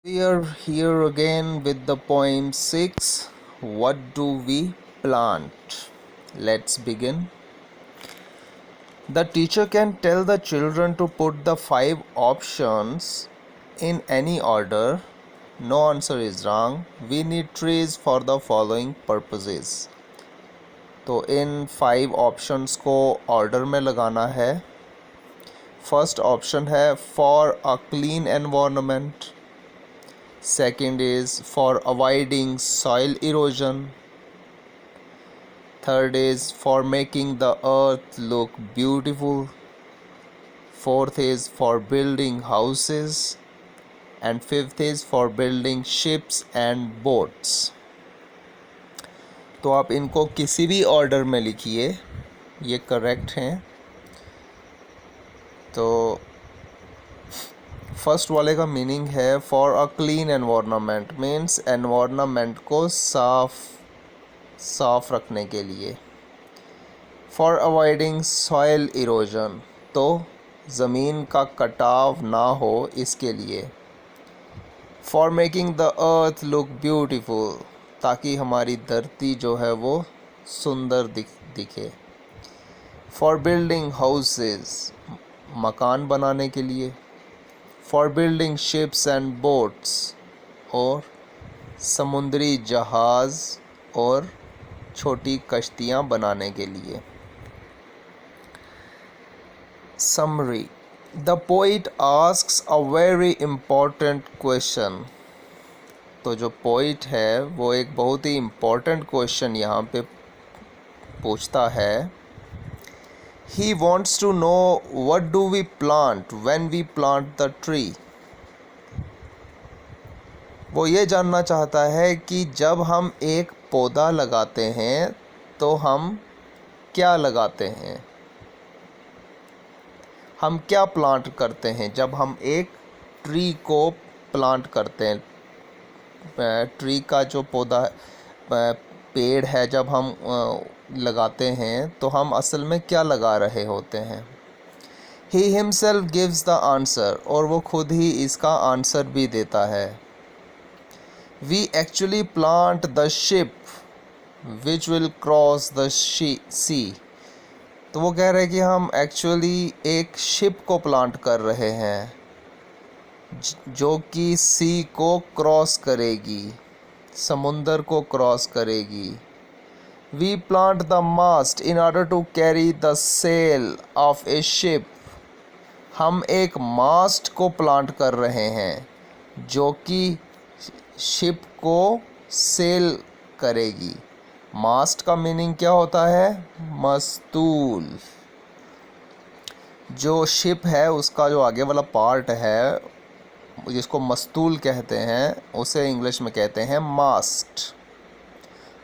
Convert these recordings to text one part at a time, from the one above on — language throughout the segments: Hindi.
We are here again with the poem 6. What do we plant? Let's begin. The teacher can tell the children to put the 5 options in any order. No answer is wrong. We need trees for the following purposes. तो इन 5 options को order में लगाना है. First option है for a clean environment. Second is for avoiding soil erosion. Third is for making the earth look beautiful. Fourth is for building houses. And fifth is for building ships and boats. तो आप इनको किसी भी ऑर्डर में लिखिए, ये करेक्ट हैं. तो फर्स्ट वाले का मीनिंग है for a clean environment, means environment को साफ रखने के लिए. फॉर अवॉइडिंग सॉइल इरोजन, तो ज़मीन का कटाव ना हो इसके लिए. For making the earth look beautiful, ताकि हमारी धरती जो है वो सुंदर दिखे. फॉर बिल्डिंग हाउसेस, मकान बनाने के लिए. For building ships and boats, और समुद्री जहाज़ और छोटी कश्तियाँ बनाने के लिए. Summary. The poet asks a very important question. तो जो पोइट है वो एक बहुत ही इम्पोर्टेंट क्वेश्चन यहाँ पे पूछता है. He wants to know what do we plant when we plant the tree. वो ये जानना चाहता है कि जब हम एक पौधा लगाते हैं तो हम क्या लगाते हैं, हम क्या प्लांट करते हैं जब हम एक ट्री को प्लांट करते हैं. ट्री का जो पौधा पेड़ है जब हम लगाते हैं तो हम असल में क्या लगा रहे होते हैं. He himself gives the answer, और वो खुद ही इसका आंसर भी देता है. We actually plant the ship which will cross the sea. तो वो कह रहे हैं कि हम एक्चुअली एक शिप को प्लांट कर रहे हैं जो कि सी को क्रॉस करेगी, समुंदर को क्रॉस करेगी. We plant the mast in order to carry the sail of a ship. हम एक मास्ट को प्लांट कर रहे हैं जो कि शिप को सेल करेगी. मास्ट का मीनिंग क्या होता है? मस्तूल. जो शिप है उसका जो आगे वाला पार्ट है जिसको मस्तूल कहते हैं उसे इंग्लिश में कहते हैं मास्ट.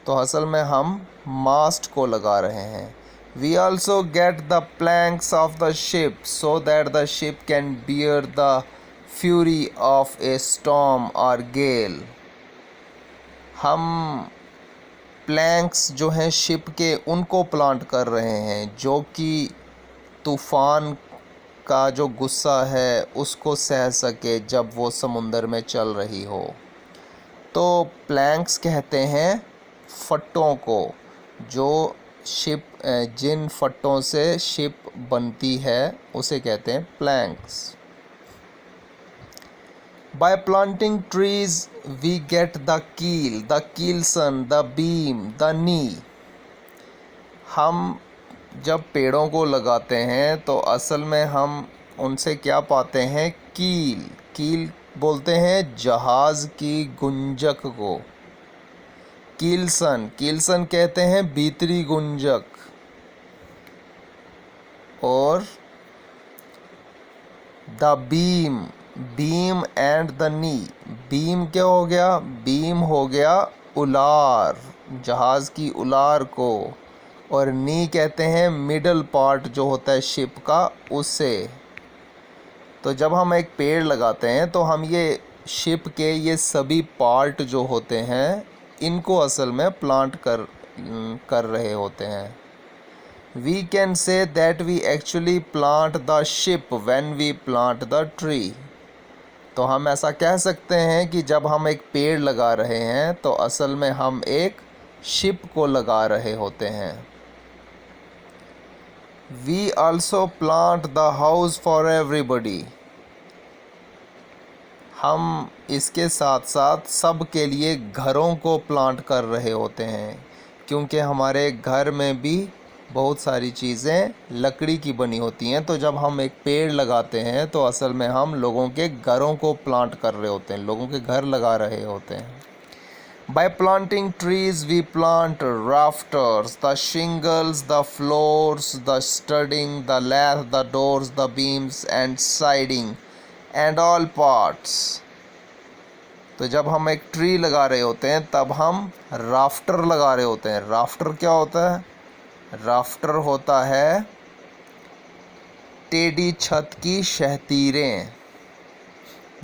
तो असल में हम मास्ट को लगा रहे हैं. We also get the planks of the ship so that the ship can bear the fury of a storm or gale. हम प्लैंक्स जो हैं शिप के उनको प्लांट कर रहे हैं जो कि तूफ़ान का जो गुस्सा है उसको सह सके जब वो समुंदर में चल रही हो. तो प्लैंक्स कहते हैं फट्टों को, जो शिप जिन फट्टों से शिप बनती है उसे कहते हैं planks. By planting trees we get the keel, the keelson, the beam, the knee. हम जब पेड़ों को लगाते हैं तो असल में हम उनसे क्या पाते हैं? कील. कील बोलते हैं जहाज़ की गुंजक को. कीलसन, कीलसन कहते हैं भीतरी गुंजक. और the beam, beam and the knee. Beam क्या हो गया? बीम हो गया उलार, जहाज़ की उलार को. और नी कहते हैं मिडल पार्ट जो होता है शिप का, उसे. तो जब हम एक पेड़ लगाते हैं तो हम ये शिप के ये सभी पार्ट जो होते हैं इनको असल में प्लांट कर रहे होते हैं. We can say that we actually plant the ship when we plant the tree. तो हम ऐसा कह सकते हैं कि जब हम एक पेड़ लगा रहे हैं तो असल में हम एक शिप को लगा रहे होते हैं। We also plant the house for everybody. हम इसके साथ साथ सब के लिए घरों को प्लांट कर रहे होते हैं, क्योंकि हमारे घर में भी बहुत सारी चीज़ें लकड़ी की बनी होती हैं। तो जब हम एक पेड़ लगाते हैं तो असल में हम लोगों के घरों को प्लांट कर रहे होते हैं, लोगों के घर लगा रहे होते हैं। By planting trees we plant rafters, the shingles, the floors, the studding, the lath, the doors, the beams and siding and all parts. तो जब हम एक ट्री लगा रहे होते हैं तब हम राफ्टर लगा रहे होते हैं। राफ्टर क्या होता है? राफ्टर होता है टेढ़ी छत की शहतीरें।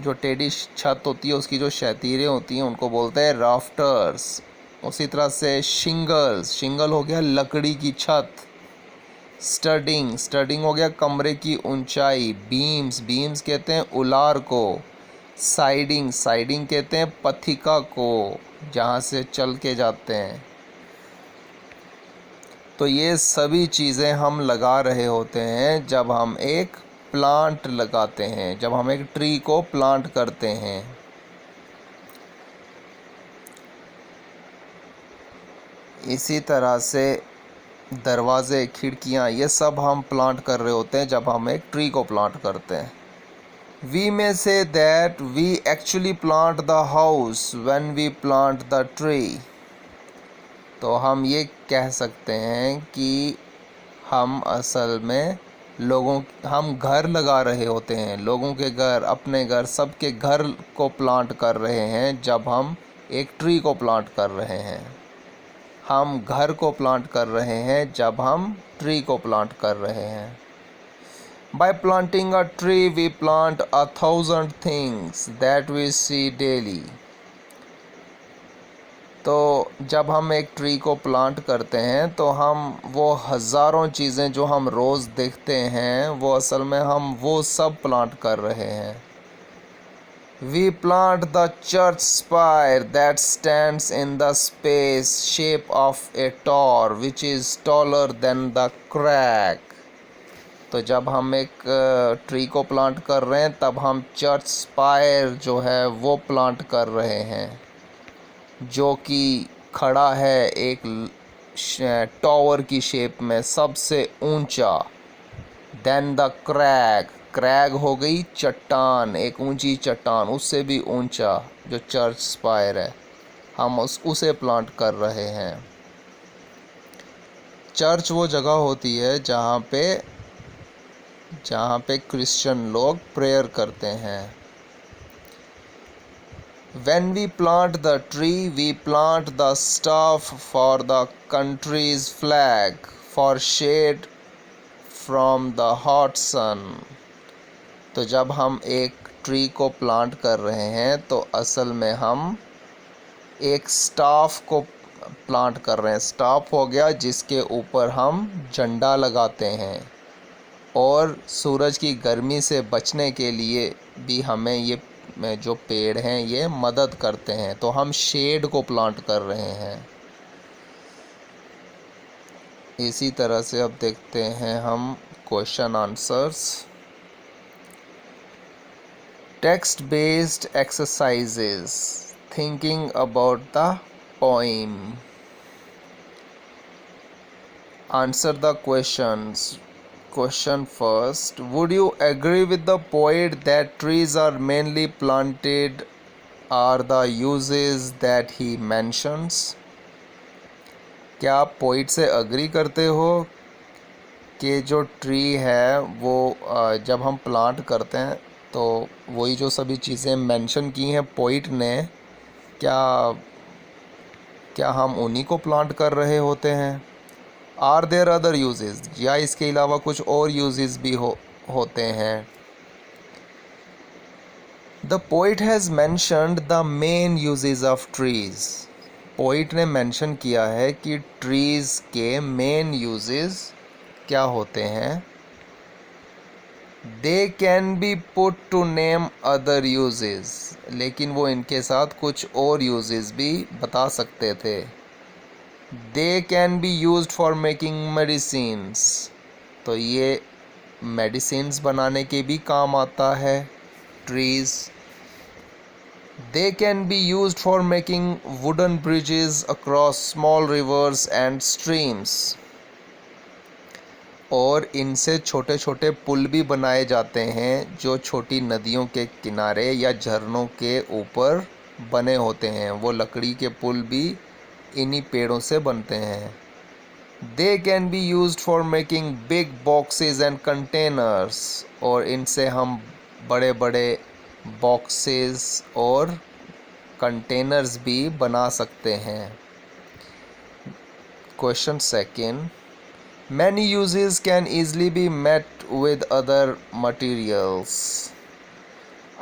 जो टेढ़ी छत होती है उसकी जो शहतीरें होती हैं उनको बोलते हैं राफ्टर्स। उसी तरह से शिंगल्स, शिंगल हो गया लकड़ी की छत। स्टडिंग, स्टडिंग हो गया कमरे की ऊंचाई। बीम्स, बीम्स कहते हैं उलार को। साइडिंग, साइडिंग कहते हैं पथिका को, जहाँ से चल के जाते हैं। तो ये सभी चीज़ें हम लगा रहे होते हैं जब हम एक प्लांट लगाते हैं, जब हम एक ट्री को प्लांट करते हैं। इसी तरह से दरवाजे, खिड़कियाँ, ये सब हम प्लांट कर रहे होते हैं जब हम एक ट्री को प्लांट करते हैं। We may say that we actually plant the house when we plant the tree. तो हम ये कह सकते हैं कि हम असल में हम घर लगा रहे होते हैं, लोगों के घर, अपने घर, सबके घर को प्लांट कर रहे हैं जब हम एक ट्री को प्लांट कर रहे हैं। हम घर को प्लांट कर रहे हैं जब हम ट्री को प्लांट कर रहे हैं। By planting a tree we plant 1,000 things that we see daily. तो जब हम एक ट्री को प्लांट करते हैं तो हम वो हज़ारों चीज़ें जो हम रोज़ देखते हैं वो असल में हम वो सब प्लांट कर रहे हैं। We plant the church spire that stands in the space shape of a tower which is taller than the crack. तो जब हम एक ट्री को प्लांट कर रहे हैं तब हम चर्च स्पायर जो है वो प्लांट कर रहे हैं, जो कि खड़ा है एक टॉवर की शेप में, सबसे ऊंचा। देन द क्रैग, क्रैग हो गई चट्टान, एक ऊंची चट्टान, उससे भी ऊंचा जो चर्च स्पायर है, हम उसे प्लांट कर रहे हैं। चर्च वो जगह होती है जहाँ पे क्रिश्चियन लोग प्रेयर करते हैं। When we plant the tree, we plant the staff for the country's flag, for shade from the hot sun. तो जब हम एक ट्री को प्लांट कर रहे हैं तो असल में हम एक स्टाफ को प्लांट कर रहे हैं। स्टाफ हो गया जिसके ऊपर हम झंडा लगाते हैं, और सूरज की गर्मी से बचने के लिए भी हमें ये जो पेड़ हैं ये मदद करते हैं। तो हम शेड को प्लांट कर रहे हैं। इसी तरह से अब देखते हैं हम question answers. Text based exercises, thinking about the poem. Answer the questions. Question first, would you agree with the poet that trees are mainly planted are the uses that he mentions? क्या आप पोइट से अग्री करते हो कि जो ट्री है वो जब हम प्लांट करते हैं तो वही जो सभी चीज़ें मेंशन की हैं पोइट ने, क्या हम उन्हीं को प्लांट कर रहे होते हैं? आर देयर अदर यूजेस, या इसके अलावा कुछ और यूजेस भी होते हैं? The poet has mentioned the main uses of trees. Poet ने मेंशन किया है कि ट्रीज़ के मेन यूजेस क्या होते हैं। They can be put to name other uses, लेकिन वो इनके साथ कुछ और यूजेस भी बता सकते थे। दे can be used for making medicines, तो ये मेडिसिन्स बनाने के भी काम आता है trees. They can be used for making wooden bridges across small reverse and streams, और इनसे छोटे छोटे पुल भी बनाए जाते हैं जो छोटी नदियों के किनारे या झरनों के ऊपर बने होते हैं। वो लकड़ी के पुल भी इन्हीं पेड़ों से बनते हैं। They can be used for making big boxes and containers, और इनसे हम बड़े बड़े बॉक्सेस और कंटेनर्स भी बना सकते हैं। Question second, many uses can easily be met with other materials.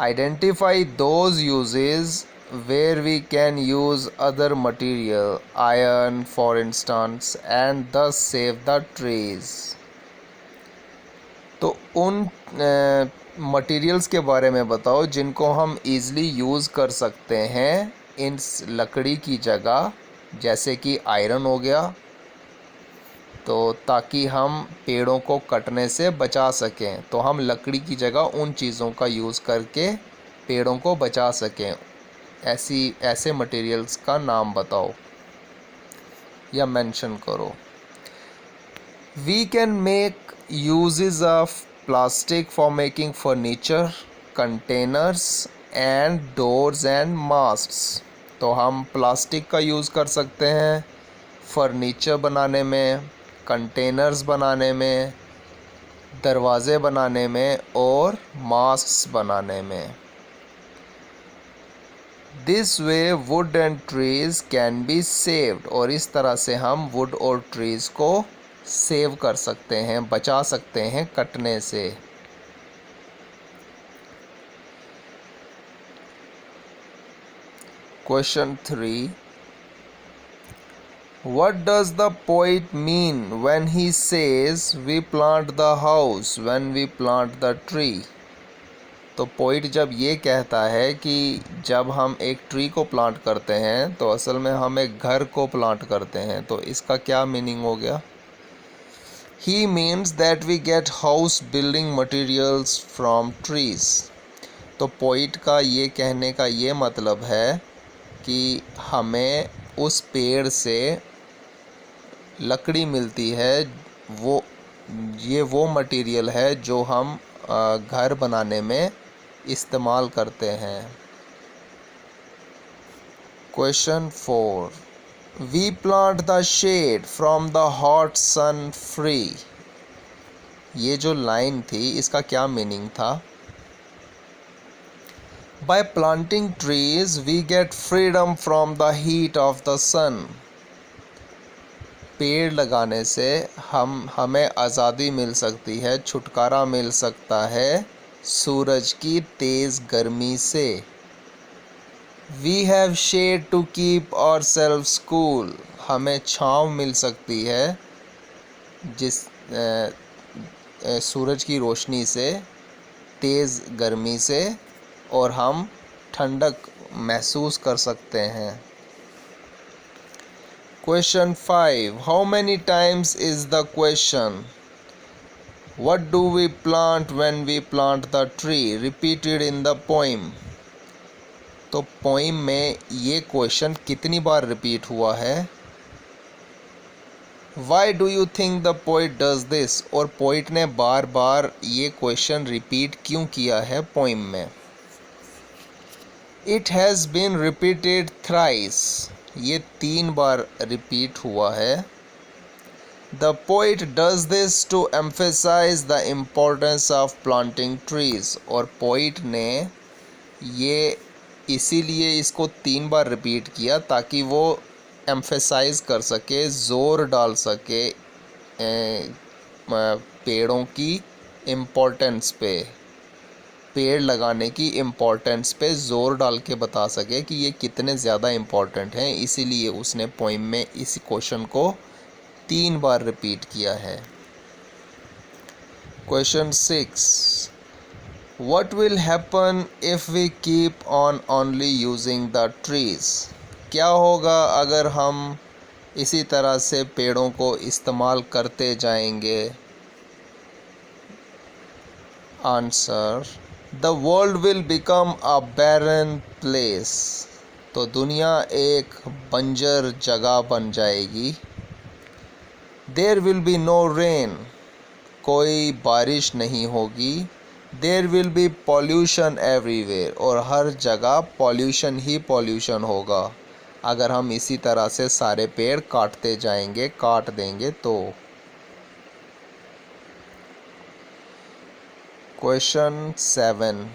Identify those uses where we can use other material, iron for instance, and thus save the trees. तो उन मटेरियल्स के बारे में बताओ जिनको हम ईज़िली यूज़ कर सकते हैं इन लकड़ी की जगह, जैसे कि आयरन हो गया, तो ताकि हम पेड़ों को कटने से बचा सकें। तो हम लकड़ी की जगह उन चीज़ों का यूज़ करके पेड़ों को बचा सकें। ऐसे मटेरियल्स का नाम बताओ या मेंशन करो। We can make uses of plastic for making furniture, containers and doors and masts, तो हम प्लास्टिक का यूज़ कर सकते हैं फर्नीचर बनाने में, कंटेनर्स बनाने में, दरवाज़े बनाने में और मास्क्स बनाने में। This way would and trees can be saved, और इस तरह से हम वुड और ट्रीज़ को सेव कर सकते हैं, बचा सकते हैं कटने से। Question 3, What does the poet mean when he says we plant the house when we plant the tree? तो पोइट जब ये कहता है कि जब हम एक ट्री को प्लांट करते हैं तो असल में हम एक घर को प्लांट करते हैं, तो इसका क्या मीनिंग हो गया? He means that we get house building materials from trees. तो पोइट का ये कहने का ये मतलब है कि हमें उस पेड़ से लकड़ी मिलती है, वो मटेरियल है जो हम घर बनाने में इस्तेमाल करते हैं। Question 4, we plant the shade from the hot sun free, ये जो लाइन थी इसका क्या मीनिंग था? By planting trees we get freedom from the heat of the sun, पेड़ लगाने से हमें आज़ादी मिल सकती है, छुटकारा मिल सकता है सूरज की तेज़ गर्मी से। We have shade to keep ourselves cool, हमें छाँव मिल सकती है सूरज की रोशनी से, तेज़ गर्मी से, और हम ठंडक महसूस कर सकते हैं। Question 5, how many times is the question what do we plant when we plant the tree repeated in the poem? तो पोइम में ये क्वेश्चन कितनी बार रिपीट हुआ है? Why do you think the poet does this? और पोइट ने बार बार ये क्वेश्चन रिपीट क्यों किया है पोइम में? It has been repeated thrice, ये 3 बार रिपीट हुआ है। The poet does this to emphasize the importance of planting trees, और पोइट ने ये इसीलिए इसको 3 बार रिपीट किया ताकि वो एम्फेसाइज कर सके, ज़ोर डाल सके पेड़ों की इम्पोर्टेंस पे, पेड़ लगाने की इम्पोर्टेंस पे ज़ोर डाल के बता सके कि ये कितने ज़्यादा इम्पोर्टेंट हैं। इसीलिए उसने पोइम में इस क्वेश्चन को 3 बार रिपीट किया है। Question 6. What will happen if we keep on only using the trees? क्या होगा अगर हम इसी तरह से पेड़ों को इस्तेमाल करते जाएंगे? Answer, the world will become a barren place. तो दुनिया एक बंजर जगह बन जाएगी. There will be no rain. कोई बारिश नहीं होगी. There will be pollution everywhere. और हर जगह पॉल्यूशन ही पॉल्यूशन होगा अगर हम इसी तरह से सारे पेड़ काट देंगे तो. Question 7.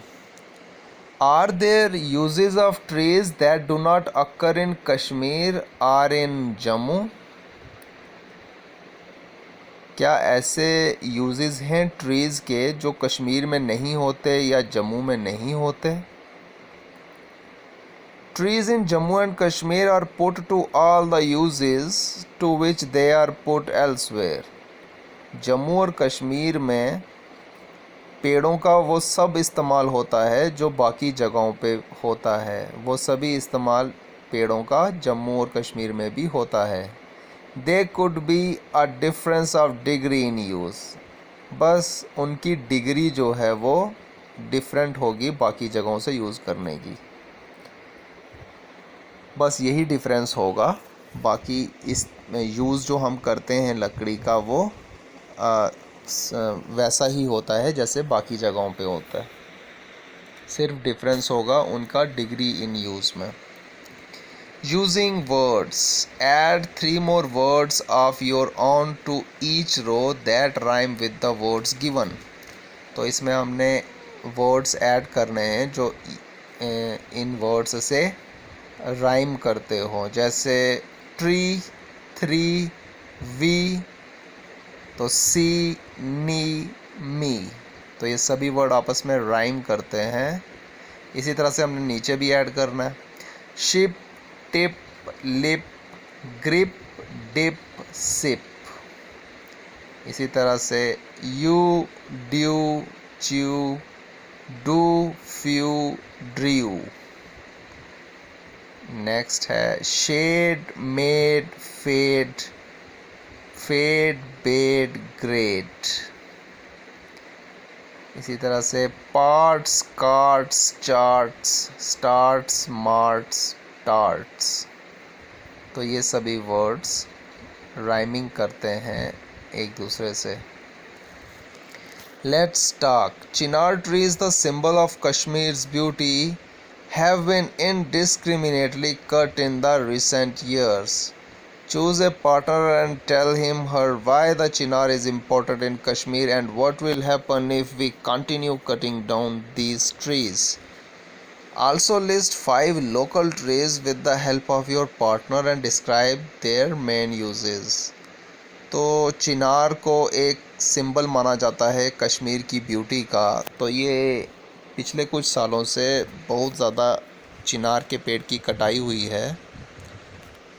Are there uses of trees that do not occur in Kashmir or in Jammu? क्या ऐसे uses हैं ट्रीज़ के जो कश्मीर में नहीं होते या जम्मू में नहीं होते? Trees in Jammu and Kashmir are put to all the uses to which they are put elsewhere. Jammu और कश्मीर में पेड़ों का वो सब इस्तेमाल होता है जो बाकी जगहों पे होता है. वो सभी इस्तेमाल पेड़ों का जम्मू और कश्मीर में भी होता है. They could be a difference of degree in use. बस उनकी डिग्री जो है वो डिफरेंट होगी बाकी जगहों से यूज़ करने की. बस यही डिफरेंस होगा. बाकी इस यूज़ जो हम करते हैं लकड़ी का वो वैसा ही होता है जैसे बाकी जगहों पे होता है. सिर्फ डिफरेंस होगा उनका डिग्री इन यूज़ में. Using words. Add 3 more words of your own to each row that rhyme with the words given. तो इसमें हमने वर्ड्स ऐड करने हैं जो इन वर्ड्स से राइम करते हो. जैसे ट्री, थ्री, वी, तो सी, नी, मी. तो ये सभी वर्ड आपस में राइम करते हैं. इसी तरह से हमने नीचे भी ऐड करना है. Ship, tip, lip, grip, dip, sip. इसी तरह से you, dew, chew, do, few, drew. Next है shed, made, fed, fed, bed, great. इसी तरह से parts, carts, charts, starts, marts, tarts. तो ये सभी वर्ड्स राइमिंग करते हैं एक दूसरे से. Let's talk. Chinar trees, the symbol of Kashmir's beauty, have been indiscriminately cut in the recent years. Choose a partner and tell him her why the chinar is important in Kashmir and what will happen if we continue cutting down these trees. Also list 5 local trees with the help of your partner and describe their main uses. तो चिनार को एक सिंबल माना जाता है कश्मीर की ब्यूटी का. तो ये पिछले कुछ सालों से बहुत ज़्यादा चिनार के पेड़ की कटाई हुई है.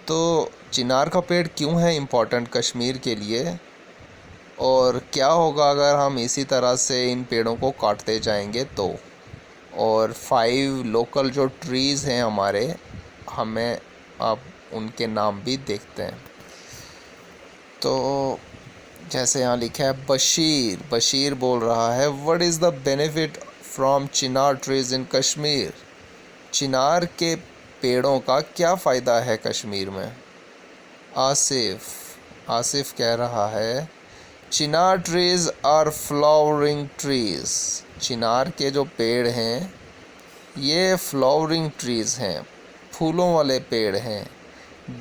तो चिनार का पेड़ क्यों है इम्पोर्टेंट कश्मीर के लिए और क्या होगा अगर हम इसी तरह से इन पेड़ों को काटते जाएंगे तो. और 5 लोकल जो ट्रीज़ हैं हमारे, हमें अब उनके नाम भी देखते हैं. तो जैसे यहाँ लिखा है बशीर. बशीर बोल रहा है what is the benefit from chinar trees in Kashmir. चिनार के पेड़ों का क्या फ़ायदा है कश्मीर में. आसिफ कह रहा है चिनार ट्रीज़ आर फ्लावरिंग ट्रीज़. चिनार के जो पेड़ हैं ये फ्लावरिंग ट्रीज़ हैं, फूलों वाले पेड़ हैं.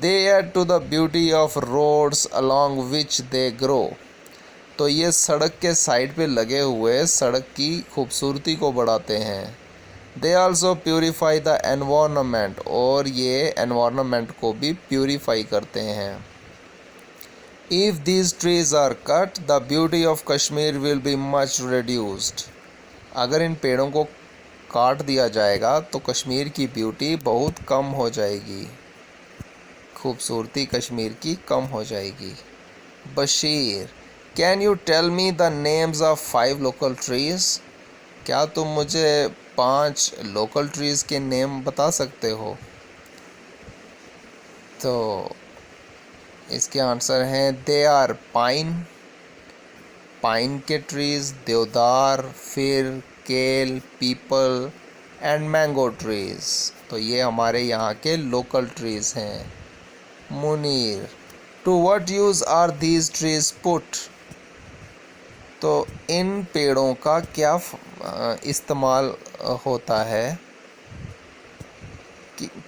They add to the beauty of roads along which they grow. तो ये सड़क के साइड पे लगे हुए सड़क की खूबसूरती को बढ़ाते हैं. They also purify the environment. और ये एनवायरनमेंट को भी प्योरीफाई करते हैं. If these trees are cut the beauty of Kashmir will be much reduced. अगर इन पेड़ों को काट दिया जाएगा तो कश्मीर की ब्यूटी बहुत कम हो जाएगी, खूबसूरती कश्मीर की कम हो जाएगी. Bashir can you tell me the names of 5 local trees? क्या तुम मुझे 5 लोकल ट्रीज़ के नेम बता सकते हो? तो इसके आंसर हैं दे आर पाइन, पाइन के ट्रीज़, देवदार, फिर, केल, पीपल एंड मैंगो ट्रीज़। तो ये हमारे यहाँ के लोकल ट्रीज़ हैं। Munir, to what use are these trees put? तो इन पेड़ों का क्या इस्तेमाल होता है,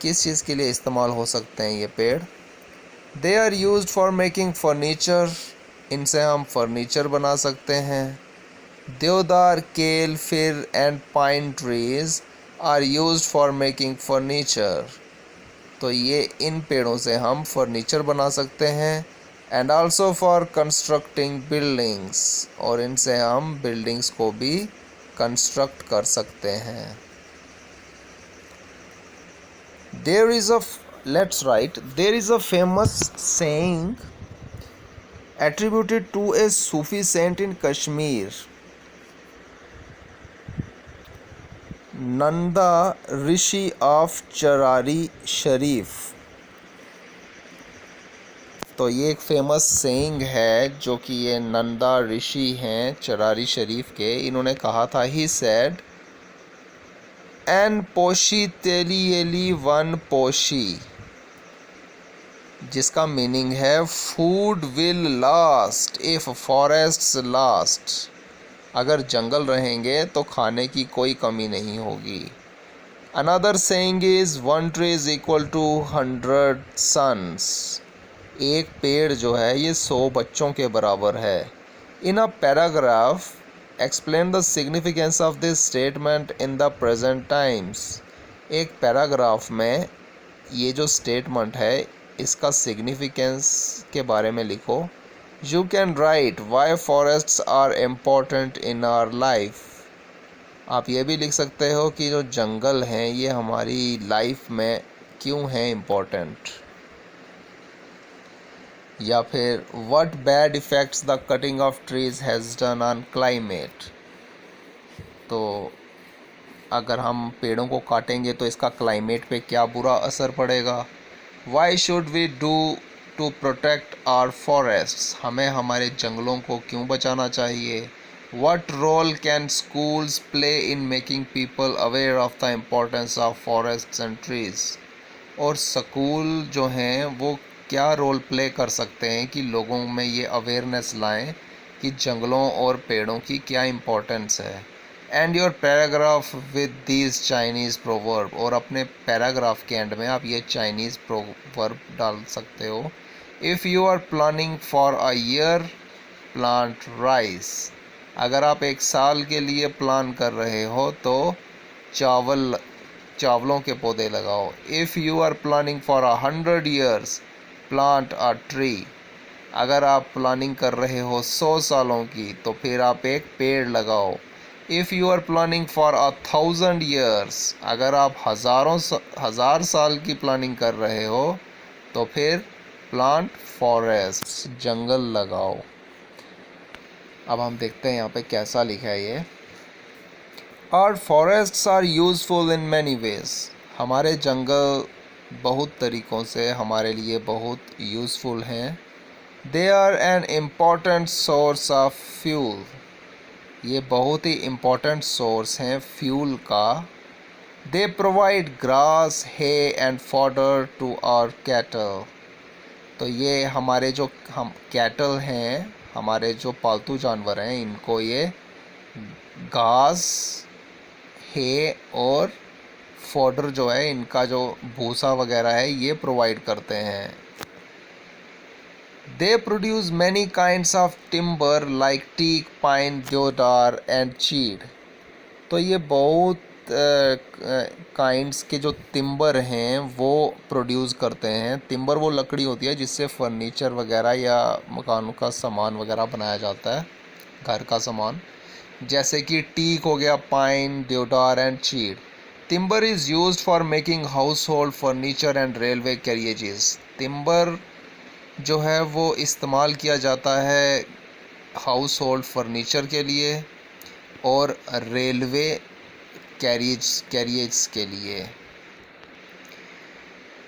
किस चीज़ के लिए इस्तेमाल हो सकते हैं ये पेड़? They are used for making furniture, इनसे हम फर्नीचर बना सकते हैं। Deodar, kail, fir and pine trees are used for making furniture. तो ये इन पेड़ों से हम फर्नीचर बना सकते हैं। And also for constructing buildings, और इनसे हम बिल्डिंग्स को भी कंस्ट्रक्ट कर सकते हैं। Let's write, there is a famous saying attributed to a Sufi saint in Kashmir, Nanda Rishi of Charari Sharif। तो ये एक फेमस सेइंग है जो कि ये नंदा ऋषि हैं चरारी शरीफ के। इन्होंने कहा था, ही सेड एन पोशी तेली वन पोशी, जिसका मीनिंग है food will last if forests last. अगर जंगल रहेंगे तो खाने की कोई कमी नहीं होगी। Another saying is one tree is equal to 100 sons. एक पेड़ जो है ये 100 बच्चों के बराबर है। In a paragraph explain the significance of this statement in the present times. एक पैराग्राफ में ये जो स्टेटमेंट है इसका सिग्निफिकेंस के बारे में लिखो। You can write why forests are important in our life. आप ये भी लिख सकते हो कि जो जंगल हैं ये हमारी लाइफ में क्यों हैं इम्पोर्टेंट। या फिर what bad effects the cutting of trees has done on climate. तो अगर हम पेड़ों को काटेंगे तो इसका क्लाइमेट पे क्या बुरा असर पड़ेगा। Why should we do to protect our forests. हमें हमारे जंगलों को क्यों बचाना चाहिए। What role can schools play in making people aware of the importance of forests and trees. और स्कूल जो हैं वो क्या रोल प्ले कर सकते हैं कि लोगों में ये अवेयरनेस लाएं कि जंगलों और पेड़ों की क्या इम्पोर्टेंस है। And your paragraph with these Chinese proverb. और अपने पैराग्राफ के एंड में आप ये चाइनीज़ प्रोवर्ब डाल सकते हो। If you are planning for a year plant rice. अगर आप एक साल के लिए प्लान कर रहे हो तो चावलों के पौधे लगाओ। If you are planning for 100 years plant a tree. अगर आप प्लानिंग कर रहे हो 100 सालों की तो फिर आप एक पेड़ लगाओ। If you are planning for 1000 years. अगर आप हज़ार साल की प्लानिंग कर रहे हो तो फिर प्लांट फॉरेस्ट, जंगल लगाओ। अब हम देखते हैं यहाँ पे कैसा लिखा है ये। Our forests are useful in many ways. हमारे जंगल बहुत तरीक़ों से हमारे लिए बहुत यूज़फुल हैं। They are an important source of fuel. ये बहुत ही इम्पॉर्टेंट सोर्स हैं फ्यूल का। They provide grass, hay and fodder to our cattle. तो ये हमारे जो हम कैटल हैं, हमारे जो पालतू जानवर हैं, इनको ये घास, हे और फॉडर जो है, इनका जो भूसा वगैरह है ये प्रोवाइड करते हैं। They produce many kinds of timber like teak, pine, deodar and chir. तो ये बहुत काइंड्स के जो टिम्बर हैं वो प्रोड्यूस करते हैं। टिम्बर वो लकड़ी होती है जिससे फर्नीचर वगैरह या मकानों का सामान वगैरह बनाया जाता है, घर का सामान। जैसे कि टीक हो गया, pine, deodar and chir. Timber is used for making household furniture and railway carriages. Timber जो है वो इस्तेमाल किया जाता है हाउस होल्ड फर्नीचर के लिए और रेलवे कैरियर्स के लिए।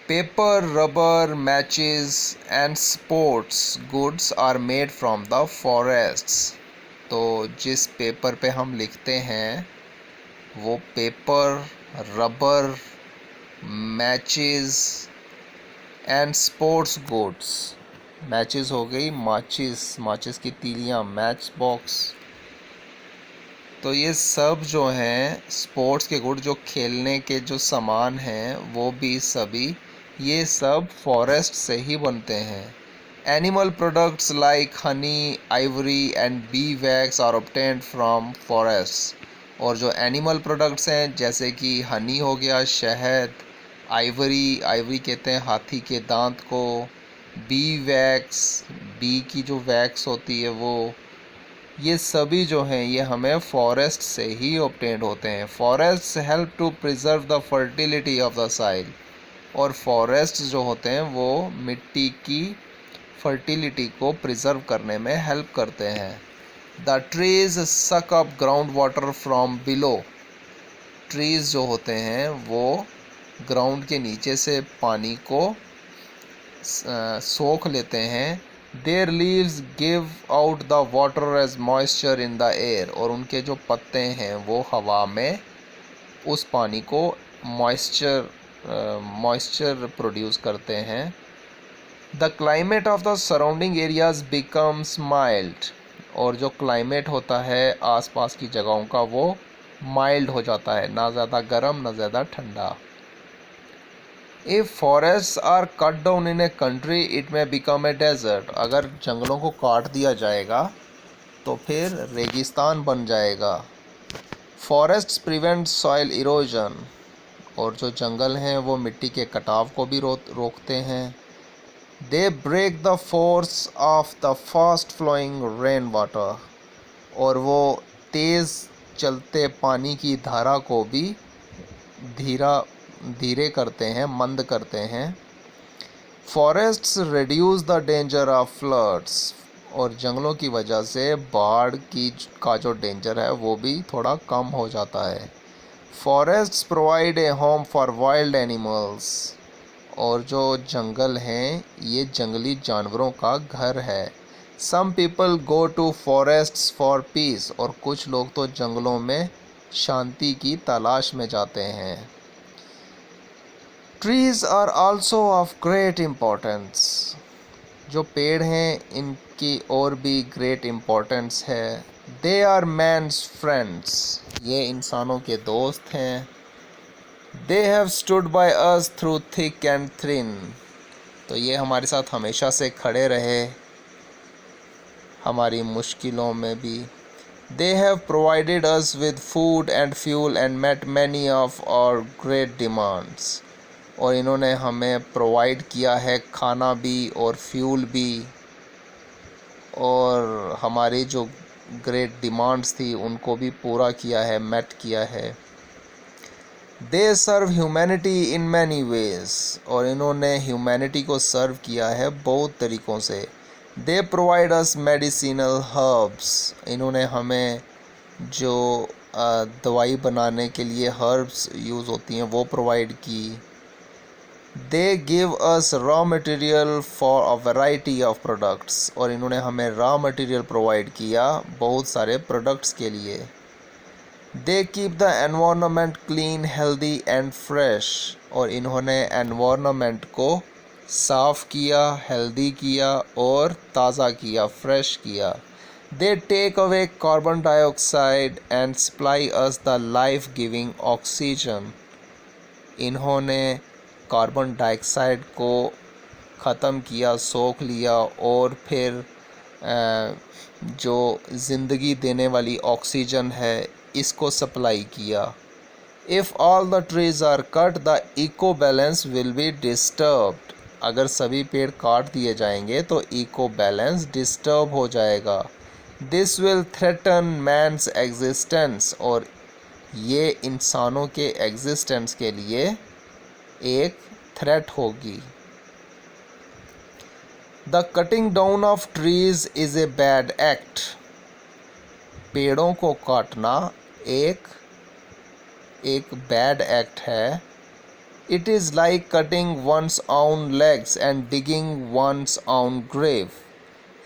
Paper, rubber, matches and sports goods are made from the forests. तो जिस पेपर पे हम लिखते हैं वो paper, rubber, matches and sports goods. Matches हो गई माचिस की तीलियाँ, मैच बॉक्स। तो ये सब जो हैं स्पोर्ट्स के गुड, जो खेलने के जो सामान हैं वो भी सभी ये सब फॉरेस्ट से ही बनते हैं। Animal products like honey, ivory and bee wax are obtained from forest. और जो एनिमल प्रोडक्ट्स हैं जैसे कि हनी हो गया, शहद, आइवरी कहते हैं हाथी के दांत को, बी वैक्स, बी की जो वैक्स होती है वो, ये सभी जो हैं ये हमें फॉरेस्ट से ही ऑब्टेन्ड होते हैं। Forest help to preserve the fertility of the soil. और फॉरेस्ट जो होते हैं वो मिट्टी की फर्टिलिटी को प्रिजर्व करने में हेल्प करते हैं। द ट्रीज सक up ground water from below. Trees जो होते हैं वो ग्राउंड के नीचे से पानी को सोख लेते हैं। Their leaves give out the water as moisture in the air. और उनके जो पत्ते हैं वो हवा में उस पानी को मॉइस्चर प्रोड्यूस करते हैं। The climate of the surrounding areas becomes mild. और जो क्लाइमेट होता है आसपास की जगहों का वो माइल्ड हो जाता है, ना ज़्यादा गर्म ना ज़्यादा ठंडा। If forests are cut down in a country, it may become a desert. अगर जंगलों को काट दिया जाएगा तो फिर रेगिस्तान बन जाएगा। Forests prevent soil erosion. और जो जंगल हैं वो मिट्टी के कटाव को भी रोकते हैं। They break the force of the fast flowing rain water. और वो तेज़ चलते पानी की धारा को भी धीरे करते हैं, मंद करते हैं। Forests reduce the danger of floods. और जंगलों की वजह से बाढ़ का जो डेंजर है वो भी थोड़ा कम हो जाता है। Forests provide a home for wild animals. और जो जंगल हैं ये जंगली जानवरों का घर है। Some people go to forests for peace. और कुछ लोग तो जंगलों में शांति की तलाश में जाते हैं। Trees are also of great importance. जो पेड़ हैं इनकी और भी ग्रेट इम्पोर्टेंस है। They are man's friends. ये इंसानों के दोस्त हैं। They have stood by us through thick and thin. तो ये हमारे साथ हमेशा से खड़े रहे हमारी मुश्किलों में भी। They have provided us with food and fuel and met many of our great demands. और इन्होंने हमें प्रोवाइड किया है खाना भी और फ्यूल भी, और हमारी जो ग्रेट डिमांड्स थी उनको भी पूरा किया है, मेट किया है। They serve humanity in many ways. और इन्होंने ह्यूमैनिटी को सर्व किया है बहुत तरीक़ों से। They provide us medicinal herbs. इन्होंने हमें जो दवाई बनाने के लिए हर्ब्स यूज़ होती हैं वो प्रोवाइड की। They give us raw material for a variety of products. और इन्होंने हमें रॉ मटेरियल प्रोवाइड किया बहुत सारे प्रोडक्ट्स के लिए। They keep the environment clean, healthy and fresh. और इन्होंने एनवायरनमेंट को साफ़ किया, हेल्दी किया और ताज़ा किया, फ्रेश किया। They take away carbon dioxide and supply us the life giving oxygen. इन्होंने कार्बन डाइऑक्साइड को ख़त्म किया, सोख लिया और फिर जो ज़िंदगी देने वाली ऑक्सीजन है इसको सप्लाई किया। If all the trees are cut the eco balance will be disturbed. अगर सभी पेड़ काट दिए जाएंगे तो इको बैलेंस डिस्टर्ब हो जाएगा। This will threaten man's existence. और ये इंसानों के एग्जिस्टेंस के लिए एक थ्रेट होगी। The cutting down of trees is a bad act. पेड़ों को काटना एक बैड एक्ट है। It is like cutting one's own legs and digging one's own grave.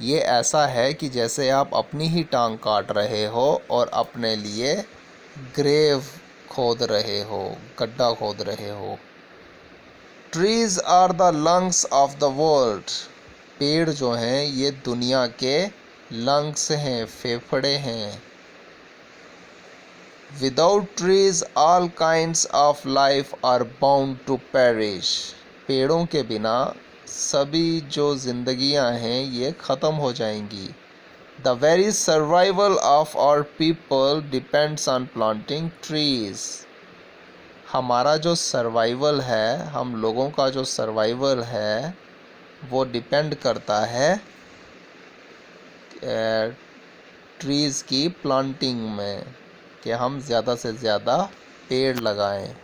ये ऐसा है कि जैसे आप अपनी ही टांग काट रहे हो और अपने लिए ग्रेव खोद रहे हो, गड्ढा खोद रहे हो। Trees are the lungs of the world. पेड़ जो हैं ये दुनिया के लंग्स हैं, फेफड़े हैं। Without trees all kinds of life are bound to perish. पेड़ों के बिना सभी जो जिंदगियां हैं ये ख़त्म हो जाएंगी। The very survival of our people depends on planting trees. हमारा जो सर्वाइवल है, हम लोगों का जो सर्वाइवल है वो डिपेंड करता है ट्रीज़ की प्लांटिंग में, कि हम ज़्यादा से ज़्यादा पेड़ लगाएं।